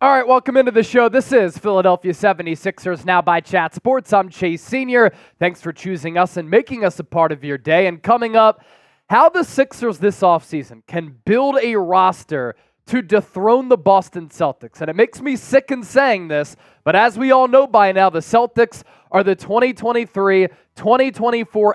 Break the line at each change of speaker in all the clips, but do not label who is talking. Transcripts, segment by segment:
All right, welcome into the show. This is Philadelphia 76ers Now by Chat Sports. I'm Chase Sr. Thanks for choosing us and making us a part of your day. And coming up, how the Sixers this offseason can build a roster to dethrone the Boston Celtics. And it makes me sick in saying this, but as we all know by now, the Celtics are the 2023-2024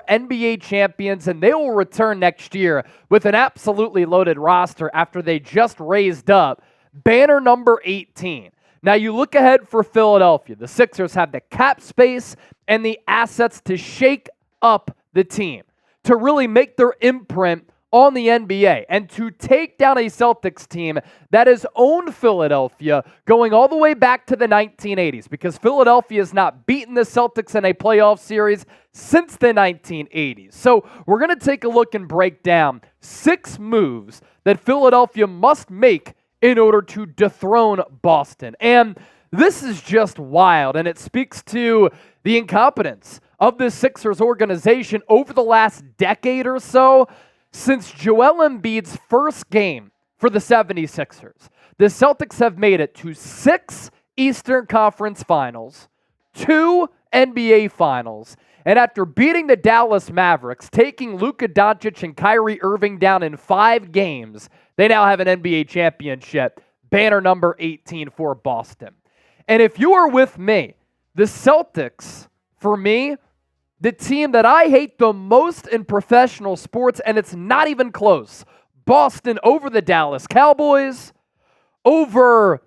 NBA champions, and they will return next year with an absolutely loaded roster after they just raised up banner number 18. Now you look ahead for Philadelphia. The Sixers have the cap space and the assets to shake up the team, to really make their imprint on the NBA, and to take down a Celtics team that has owned Philadelphia going all the way back to the 1980s, because Philadelphia has not beaten the Celtics in a playoff series since the 1980s. So we're going to take a look and break down 6 moves that Philadelphia must make in order to dethrone Boston. And this is just wild, and it speaks to the incompetence of the Sixers organization over the last decade or so. Since Joel Embiid's first game for the 76ers, the Celtics have made it to 6 Eastern Conference Finals, 2 NBA Finals, and after beating the Dallas Mavericks, taking Luka Doncic and Kyrie Irving down in 5 games, they now have an NBA championship, banner number 18 for Boston. And if you are with me, the Celtics, for me, the team that I hate the most in professional sports, and it's not even close. Boston over the Dallas Cowboys, over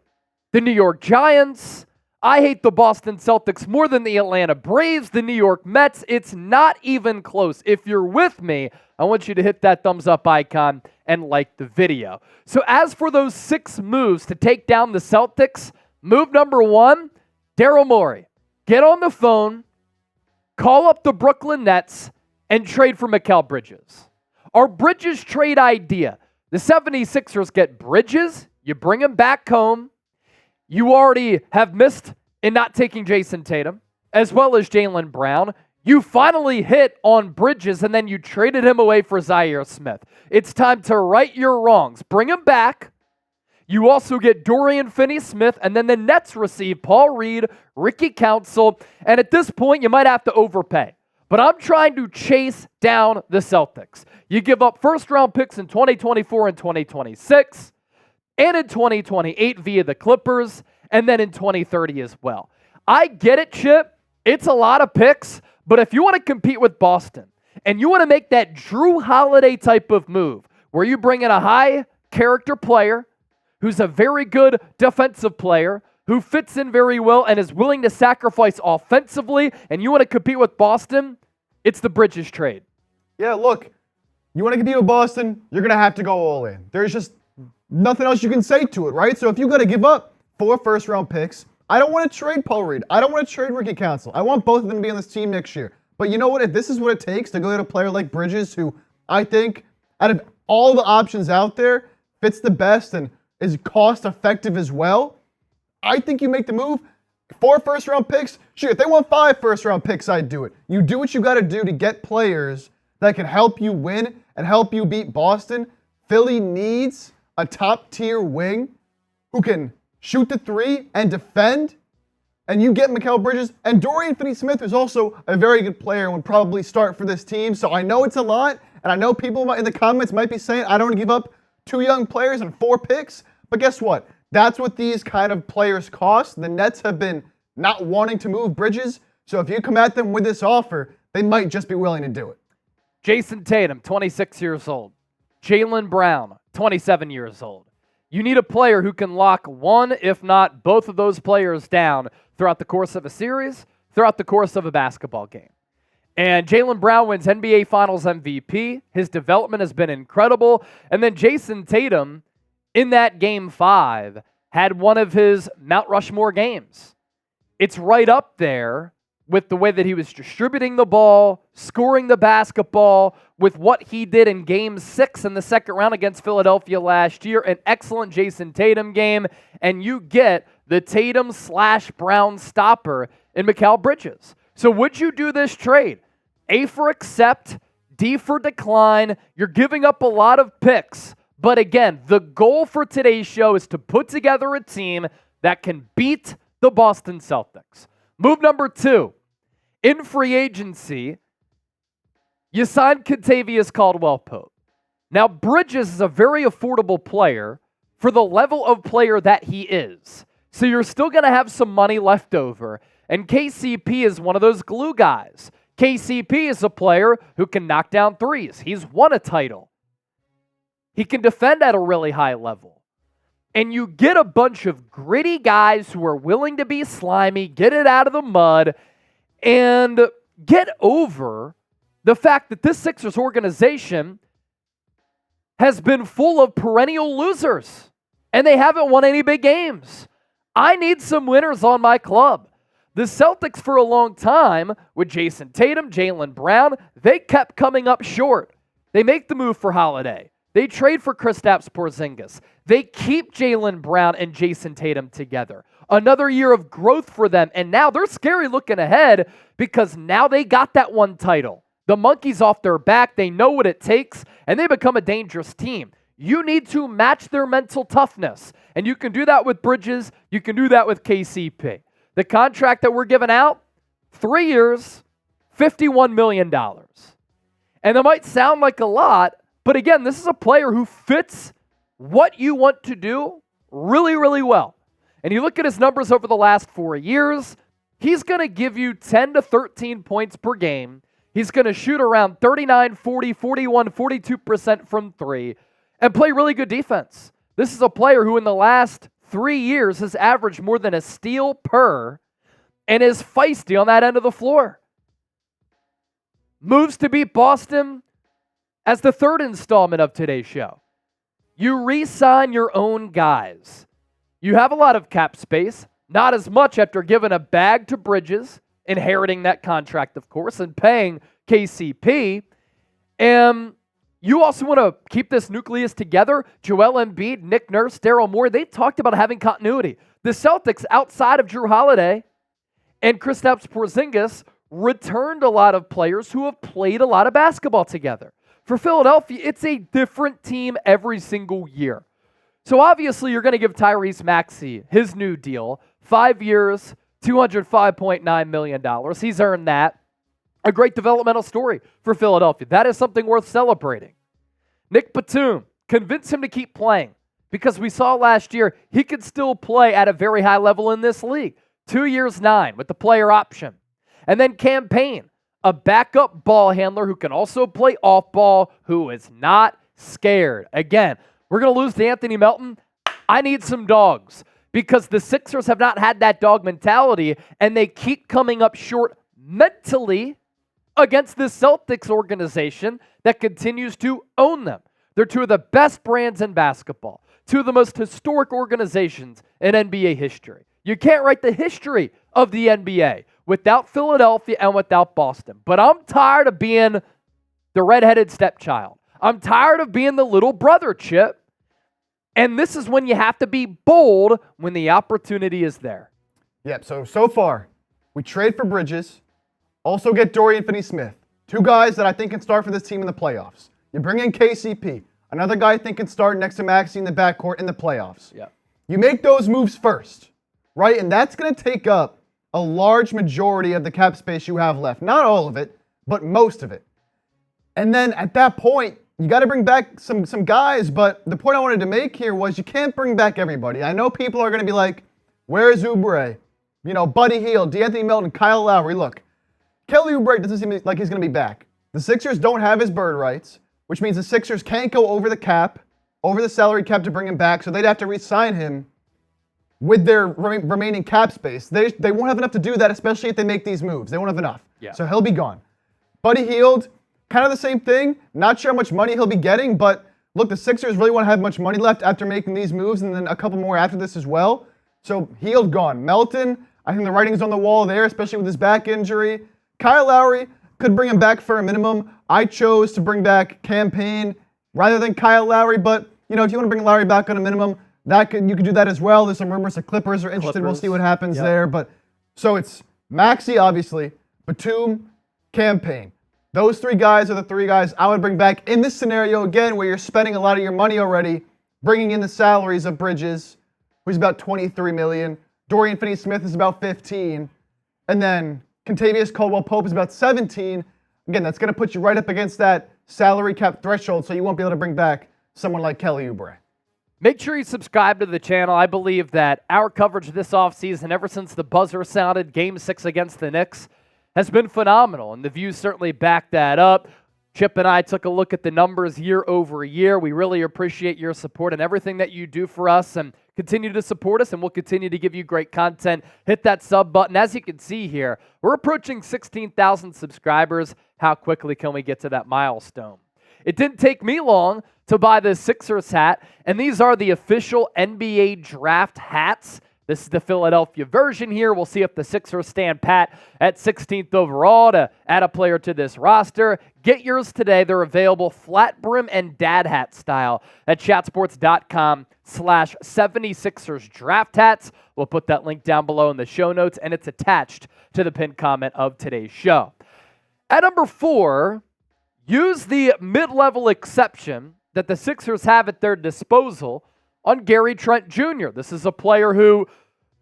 the New York Giants. I hate the Boston Celtics more than the Atlanta Braves, the New York Mets. It's not even close. If you're with me, I want you to hit that thumbs up icon and like the video. So as for those 6 moves to take down the Celtics, move number 1, Daryl Morey. Get on the phone, call up the Brooklyn Nets, and trade for Mikal Bridges. Our Bridges trade idea. The 76ers get Bridges, you bring him back home. You already have missed in not taking Jason Tatum, as well as Jaylen Brown. You finally hit on Bridges, and then you traded him away for Zaire Smith. It's time to right your wrongs. Bring him back. You also get Dorian Finney-Smith, and then the Nets receive Paul Reed, Ricky Council, and at this point, you might have to overpay. But I'm trying to chase down the Celtics. You give up first-round picks in 2024 and 2026, and in 2028 via the Clippers, and then in 2030 as well. I get it, Chip. It's a lot of picks, but if you want to compete with Boston, and you want to make that Drew Holiday type of move, where you bring in a high-character player who's a very good defensive player, who fits in very well and is willing to sacrifice offensively, and you want to compete with Boston, it's the Bridges trade.
Yeah, look, you want to compete with Boston, you're going to have to go all in. There's just nothing else you can say to it, right? So if you got to give up 4 first-round picks, I don't want to trade Paul Reed. I don't want to trade Ricky Council. I want both of them to be on this team next year. But you know what? If this is what it takes to go get a player like Bridges, who I think, out of all the options out there, fits the best and is cost-effective as well, I think you make the move. 4 first-round picks? Shoot, if they want 5 first-round picks, I'd do it. You do what you got to do to get players that can help you win and help you beat Boston. Philly needs a top-tier wing who can shoot the 3 and defend, and you get Mikal Bridges. And Dorian Finney-Smith is also a very good player and would probably start for this team. So I know it's a lot, and I know people in the comments might be saying, I don't want to give up 2 young players and 4 picks. But guess what? That's what these kind of players cost. The Nets have been not wanting to move Bridges. So if you come at them with this offer, they might just be willing to do it.
Jason Tatum, 26 years old. Jaylen Brown, 27 years old. You need a player who can lock one, if not both of those players down throughout the course of a series, throughout the course of a basketball game. And Jaylen Brown wins NBA Finals MVP. His development has been incredible. And then Jason Tatum, in that Game 5, had one of his Mount Rushmore games. It's right up there with the way that he was distributing the ball, scoring the basketball, with what he did in Game 6 in the second round against Philadelphia last year. An excellent Jason Tatum game, and you get the Tatum/Brown stopper in Mikal Bridges. So would you do this trade? A for accept, D for decline. You're giving up a lot of picks. But again, the goal for today's show is to put together a team that can beat the Boston Celtics. Move number 2, in free agency, you signed Kentavious Caldwell-Pope. Now, Bridges is a very affordable player for the level of player that he is. So you're still going to have some money left over. And KCP is one of those glue guys. KCP is a player who can knock down threes. He's won a title. He can defend at a really high level. And you get a bunch of gritty guys who are willing to be slimy, get it out of the mud, and get over the fact that this Sixers organization has been full of perennial losers, and they haven't won any big games. I need some winners on my club. The Celtics, for a long time, with Jason Tatum, Jaylen Brown, they kept coming up short. They make the move for Holiday. They trade for Kristaps Porzingis. They keep Jaylen Brown and Jason Tatum together. Another year of growth for them, and now they're scary looking ahead because now they got that one title. The monkey's off their back. They know what it takes, and they become a dangerous team. You need to match their mental toughness, and you can do that with Bridges. You can do that with KCP. The contract that we're giving out, 3 years, $51 million. And it might sound like a lot, but again, this is a player who fits what you want to do really, really well. And you look at his numbers over the last 4 years, he's going to give you 10 to 13 points per game. He's going to shoot around 39, 40, 41, 42% from three and play really good defense. This is a player who in the last 3 years has averaged more than a steal per and is feisty on that end of the floor. Moves to beat Boston as the third installment of today's show. You re-sign your own guys. You have a lot of cap space, not as much after giving a bag to Bridges, inheriting that contract, of course, and paying KCP. And you also want to keep this nucleus together. Joel Embiid, Nick Nurse, Daryl Morey, they talked about having continuity. The Celtics, outside of Jrue Holiday and Kristaps Porzingis, returned a lot of players who have played a lot of basketball together. For Philadelphia, it's a different team every single year. So obviously, you're going to give Tyrese Maxey his new deal, 5 years, $205.9 million. He's earned that. A great developmental story for Philadelphia. That is something worth celebrating. Nick Batum, convince him to keep playing because we saw last year he could still play at a very high level in this league. 2 years, 9 with the player option. And then Campaign, a backup ball handler who can also play off ball, who is not scared. Again, we're going to lose to Anthony Melton. I need some dogs because the Sixers have not had that dog mentality, and they keep coming up short mentally against the Celtics organization that continues to own them. They're two of the best brands in basketball, two of the most historic organizations in NBA history. You can't write the history of the NBA without Philadelphia and without Boston. But I'm tired of being the redheaded stepchild. I'm tired of being the little brother, Chip. And this is when you have to be bold when the opportunity is there.
Yep, so far, we trade for Bridges, also get Dorian Finney-Smith, two guys that I think can start for this team in the playoffs. You bring in KCP, another guy I think can start next to Maxey in the backcourt in the playoffs.
Yep.
You make those moves first, right? And that's going to take up a large majority of the cap space you have left. Not all of it, but most of it. And then at that point, you got to bring back some guys, but the point I wanted to make here was you can't bring back everybody. I know people are going to be like, where's Oubre? You know, Buddy Hield, DeAnthony Melton, Kyle Lowry. Look, Kelly Oubre doesn't seem like he's going to be back. The Sixers don't have his bird rights, which means the Sixers can't go over the cap, over the salary cap to bring him back, so they'd have to re-sign him with their remaining cap space. They won't have enough to do that, especially if they make these moves. They won't have enough.
Yeah.
So he'll be gone. Buddy Hield, kind of the same thing. Not sure how much money he'll be getting, but look, the Sixers really won't have much money left after making these moves and then a couple more after this as well. So Hield gone. Melton, I think the writing's on the wall there, especially with his back injury. Kyle Lowry could bring him back for a minimum. I chose to bring back Campaign rather than Kyle Lowry, but you know, if you want to bring Lowry back on a minimum, you could do that as well. There's some rumors the Clippers are interested. We'll see what happens there. But so it's Maxey, obviously, Batum, Campaign. Those three guys are the three guys I would bring back in this scenario again, where you're spending a lot of your money already, bringing in the salaries of Bridges, who's about 23 million. Dorian Finney-Smith is about 15. And then Kentavious Caldwell-Pope is about 17. Again, that's going to put you right up against that salary cap threshold, so you won't be able to bring back someone like Kelly Oubre.
Make sure you subscribe to the channel. I believe that our coverage this offseason, ever since the buzzer sounded, Game 6 against the Knicks, has been phenomenal, and the views certainly back that up. Chip and I took a look at the numbers year over year. We really appreciate your support and everything that you do for us, and continue to support us, and we'll continue to give you great content. Hit that sub button. As you can see here, we're approaching 16,000 subscribers. How quickly can we get to that milestone? It didn't take me long to buy the Sixers hat, and these are the official NBA draft hats. This is the Philadelphia version here. We'll see if the Sixers stand pat at 16th overall to add a player to this roster. Get yours today. They're available flat brim and dad hat style at chatsports.com/76ers draft hats. We'll put that link down below in the show notes, and it's attached to the pinned comment of today's show. At number 4, use the mid-level exception that the Sixers have at their disposal on Gary Trent Jr. This is a player who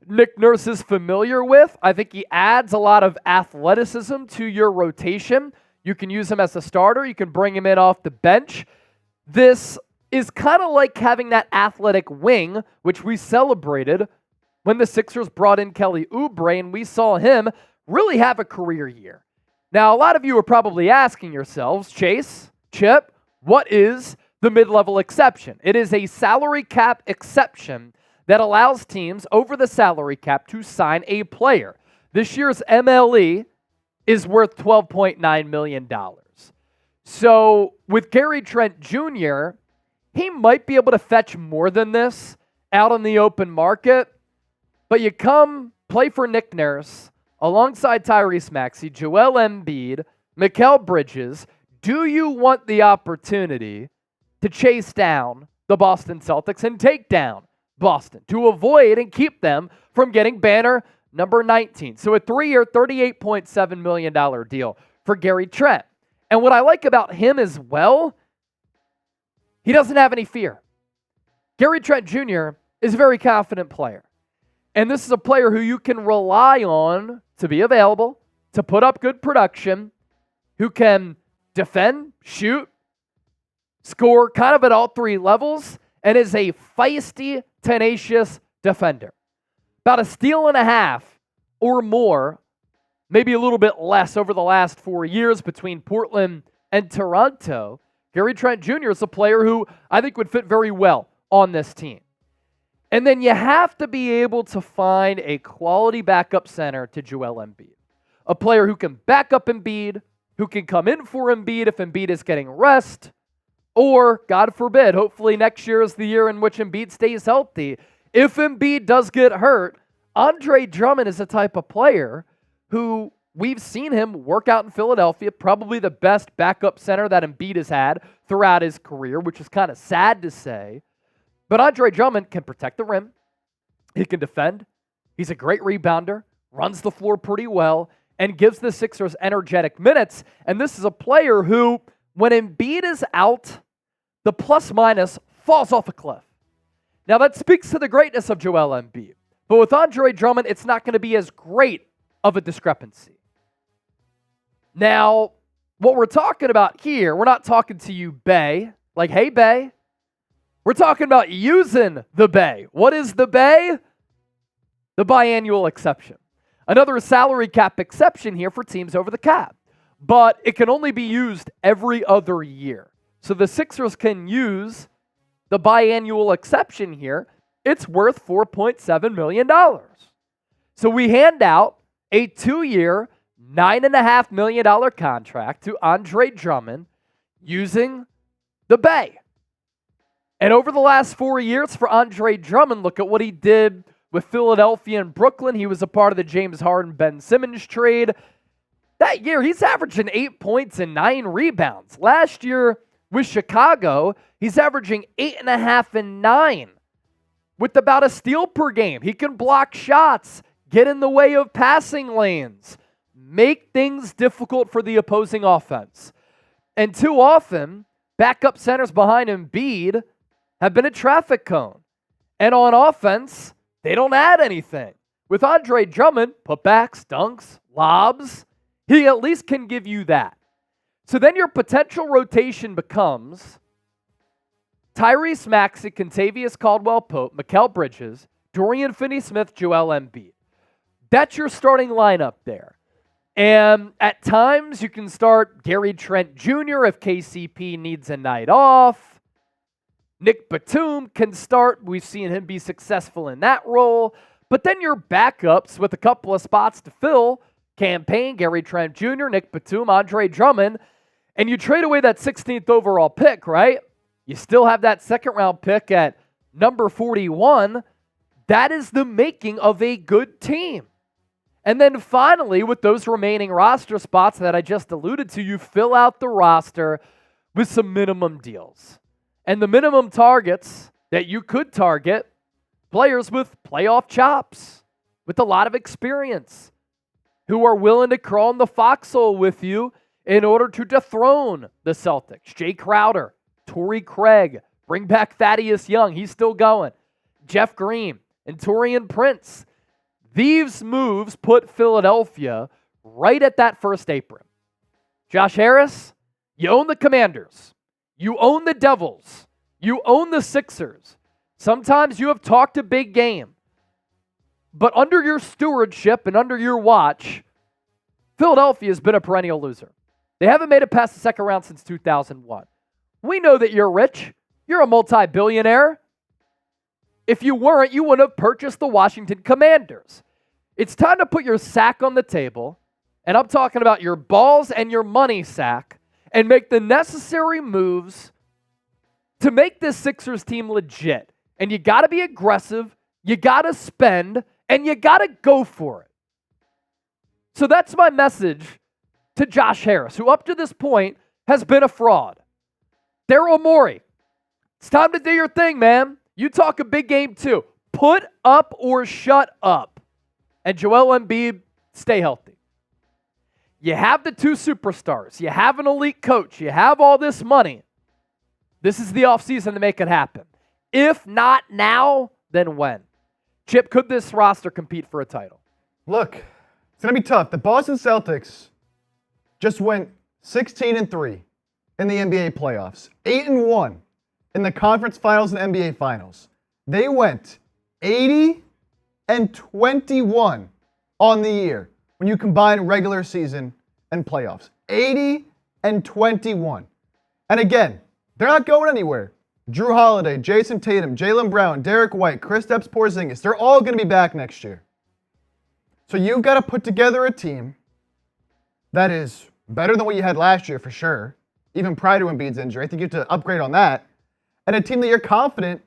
Nick Nurse is familiar with. I think he adds a lot of athleticism to your rotation. You can use him as a starter. You can bring him in off the bench. This is kind of like having that athletic wing, which we celebrated when the Sixers brought in Kelly Oubre, and we saw him really have a career year. Now, a lot of you are probably asking yourselves, Chase, Chip, what is the mid-level exception? It is a salary cap exception that allows teams over the salary cap to sign a player. This year's MLE is worth $12.9 million. So with Gary Trent Jr., he might be able to fetch more than this out on the open market, but you come play for Nick Nurse alongside Tyrese Maxey, Joel Embiid, Mikal Bridges. Do you want the opportunity to chase down the Boston Celtics and take down Boston to avoid and keep them from getting banner number 19? So a 3-year, $38.7 million deal for Gary Trent. And what I like about him as well, he doesn't have any fear. Gary Trent Jr. is a very confident player. And this is a player who you can rely on to be available, to put up good production, who can defend, shoot, score kind of at all three levels, and is a feisty, tenacious defender. About a steal and a half or more, maybe a little bit less over the last 4 years between Portland and Toronto. Gary Trent Jr. is a player who I think would fit very well on this team. And then you have to be able to find a quality backup center to Joel Embiid. A player who can back up Embiid, who can come in for Embiid if Embiid is getting rest, or, God forbid, hopefully next year is the year in which Embiid stays healthy. If Embiid does get hurt, Andre Drummond is a type of player who we've seen him work out in Philadelphia, probably the best backup center that Embiid has had throughout his career, which is kind of sad to say. But Andre Drummond can protect the rim. He can defend. He's a great rebounder, runs the floor pretty well, and gives the Sixers energetic minutes. And this is a player who, when Embiid is out, the plus-minus falls off a cliff. Now, that speaks to the greatness of Joel Embiid. But with Andre Drummond, it's not going to be as great of a discrepancy. Now, what we're talking about here, we're not talking to you, Bay, like, hey, Bay. We're talking about using the Bay. What is the Bay? The biannual exception. Another salary cap exception here for teams over the cap. But it can only be used every other year. So the Sixers can use the biannual exception here. It's worth $4.7 million. So we hand out a 2-year, $9.5 million contract to Andre Drummond using the Bay. And over the last 4 years for Andre Drummond, look at what he did with Philadelphia and Brooklyn. He was a part of the James Harden-Ben Simmons trade. That year, he's averaging 8 points and 9 rebounds. Last year with Chicago, he's averaging 8.5 and 9 with about a steal per game. He can block shots, get in the way of passing lanes, make things difficult for the opposing offense. And too often, backup centers behind Embiid have been a traffic cone. And on offense, they don't add anything. With Andre Drummond, putbacks, dunks, lobs, he at least can give you that. So then your potential rotation becomes Tyrese Maxey, Kentavious Caldwell-Pope, Mikal Bridges, Dorian Finney-Smith, Joel Embiid. That's your starting lineup there. And at times, you can start Gary Trent Jr. if KCP needs a night off. Nick Batum can start. We've seen him be successful in that role. But then your backups with a couple of spots to fill, Cam Payne, Gary Trent Jr., Nick Batum, Andre Drummond, and you trade away that 16th overall pick, right? You still have that second-round pick at number 41. That is the making of a good team. And then finally, with those remaining roster spots that I just alluded to, you fill out the roster with some minimum deals. And the minimum targets that you could target, players with playoff chops, with a lot of experience, who are willing to crawl in the foxhole with you in order to dethrone the Celtics. Jay Crowder, Torrey Craig, bring back Thaddeus Young, he's still going. Jeff Green, and Taurean Prince. These moves put Philadelphia right at that first apron. Josh Harris, you own the Commanders. You own the Devils. You own the Sixers. Sometimes you have talked a big game. But under your stewardship and under your watch, Philadelphia has been a perennial loser. They haven't made it past the second round since 2001. We know that you're rich. You're a multi-billionaire. If you weren't, you wouldn't have purchased the Washington Commanders. It's time to put your sack on the table, and I'm talking about your balls and your money sack, and make the necessary moves to make this Sixers team legit. And you got to be aggressive, you got to spend, and you got to go for it. So that's my message to Josh Harris, who up to this point has been a fraud. Daryl Morey, it's time to do your thing, man. You talk a big game too. Put up or shut up. And Joel Embiid, stay healthy. You have the two superstars. You have an elite coach. You have all this money. This is the offseason to make it happen. If not now, then when? Chip, could this roster compete for a title?
Look, it's going to be tough. The Boston Celtics just went 16-3 in the NBA playoffs, 8-1 in the conference finals and NBA finals. They went 80-21 on the year when you combine regular season and playoffs. 80-21. And again, they're not going anywhere. Drew Holiday, Jason Tatum, Jaylen Brown, Derek White, Kristaps Porzingis, they're all going to be back next year. So you've got to put together a team that is better than what you had last year for sure, even prior to Embiid's injury. I think you have to upgrade on that. And a team that you're confident,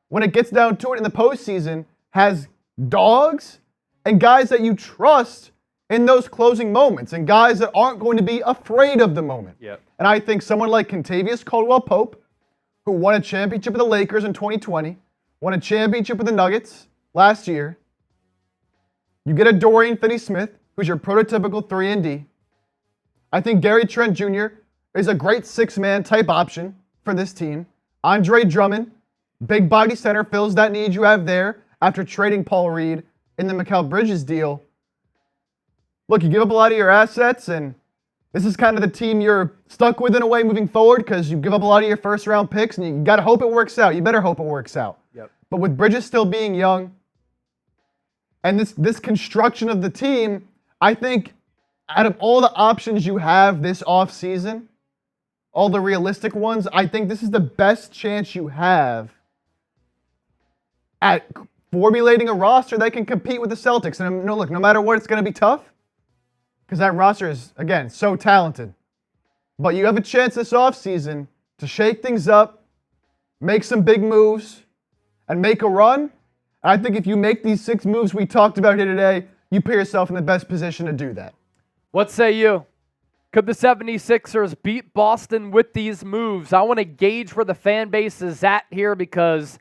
when it gets down to it in the postseason, has dogs and guys that you trust in those closing moments and guys that aren't going to be afraid of the moment.
Yep.
And I think someone like Kentavious Caldwell-Pope, who won a championship with the Lakers in 2020, won a championship with the Nuggets last year. You get a Dorian Finney-Smith, who's your prototypical 3-and-D. I think Gary Trent Jr. is a great six-man type option for this team. Andre Drummond, big body center, fills that need you have there after trading Paul Reed in the Mikal Bridges deal. Look, you give up a lot of your assets, and this is kind of the team you're stuck with in a way moving forward because you give up a lot of your first-round picks, and you got to hope it works out. You better hope it works out.
Yep.
But with Bridges still being young, and this construction of the team, I think out of all the options you have this offseason, all the realistic ones, I think this is the best chance you have at formulating a roster that can compete with the Celtics. And no, look, no matter what, it's going to be tough because that roster is, again, so talented. But you have a chance this offseason to shake things up, make some big moves, and make a run. And I think if you make these 6 moves we talked about here today, you put yourself in the best position to do that.
What say you? Could the 76ers beat Boston with these moves? I want to gauge where the fan base is at here because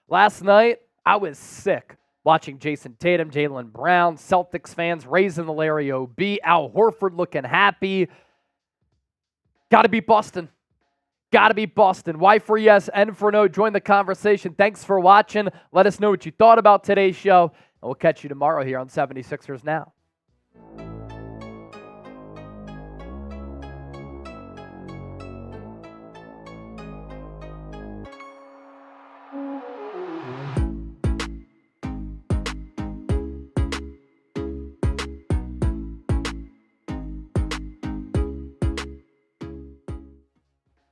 last night I was sick watching Jason Tatum, Jaylen Brown, Celtics fans raising the Larry O.B., Al Horford looking happy. Got to beat Boston. Gotta beat Boston. Y for yes, N for no. Join the conversation. Thanks for watching. Let us know what you thought about today's show, and we'll catch you tomorrow here on 76ers Now.